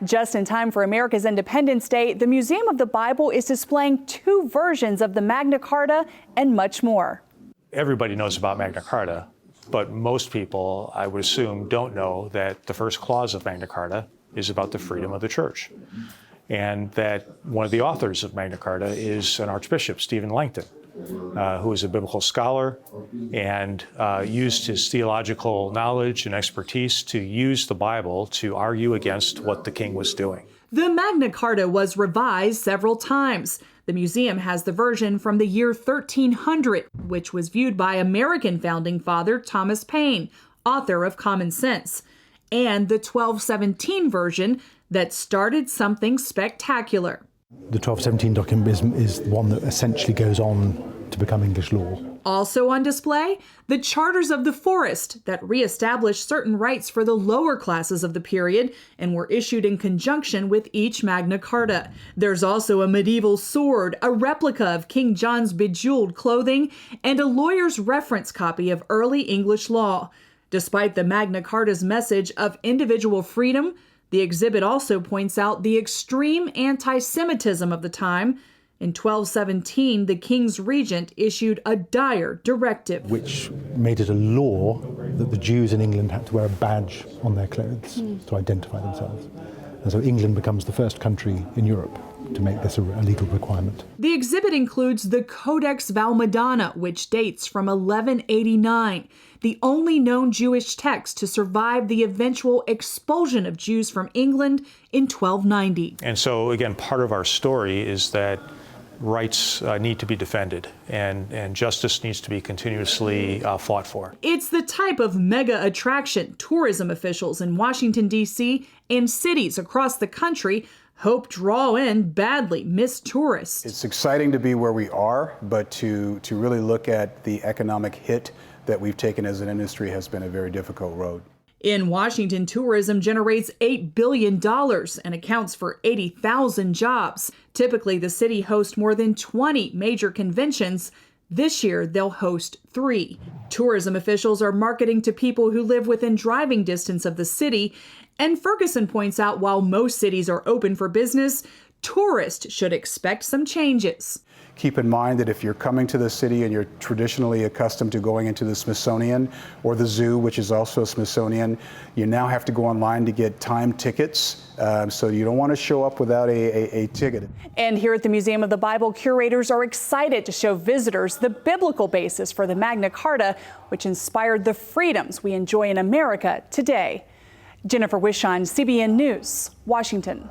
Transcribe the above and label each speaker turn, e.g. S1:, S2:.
S1: Just in time for America's Independence Day, the Museum of the Bible is displaying 2 versions of the Magna Carta and much more.
S2: Everybody knows about Magna Carta, but most people, I would assume, don't know that the first clause of Magna Carta is about the freedom of the church, and that one of the authors of Magna Carta is an Archbishop, Enlighten, who is a biblical scholar and used his theological knowledge and expertise to use the Bible to argue against what the king was doing.
S3: The Magna Carta was revised several times. The museum has the version from the year 1300, which was viewed by American founding father Thomas Paine, author of Common Sense, and the 1217 version that started something spectacular.
S4: The 1217 document is one that essentially goes on to become English law.
S3: Also on display, the Charters of the Forest that reestablished certain rights for the lower classes of the period and were issued in conjunction with each Magna Carta. There's also a medieval sword, a replica of King John's bejeweled clothing, and a lawyer's reference copy of early English law. Despite the Magna Carta's message of individual freedom, the exhibit also points out the extreme anti-Semitism of the time. In 1217, the king's regent issued a dire directive,
S4: which made it a law that the Jews in England had to wear a badge on their clothes to identify themselves. And so England becomes the first country in Europe to make this a legal requirement.
S3: The exhibit includes the Codex Valmadana, which dates from 1189, the only known Jewish text to survive the eventual expulsion of Jews from England in 1290.
S2: And so, again, part of our story is that rights need to be defended, and justice needs to be continuously fought for.
S3: It's the type of mega attraction tourism officials in Washington, D.C. and cities across the country hope draw in badly missed tourists.
S5: It's exciting to be where we are, but to really look at the economic hit that we've taken as an industry has been a very difficult road.
S3: In Washington, tourism generates $8 billion and accounts for 80,000 jobs. Typically, the city hosts more than 20 major conventions. This year, they'll host 3. Tourism officials are marketing to people who live within driving distance of the city. And Ferguson points out while most cities are open for business, tourists should expect some changes.
S5: Keep in mind that if you're coming to the city and you're traditionally accustomed to going into the Smithsonian or the zoo, which is also a Smithsonian, you now have to go online to get timed tickets. So you don't want to show up without a ticket.
S1: And here at the Museum of the Bible, curators are excited to show visitors the biblical basis for the Magna Carta, which inspired the freedoms we enjoy in America today. Jennifer Wishon, CBN News, Washington.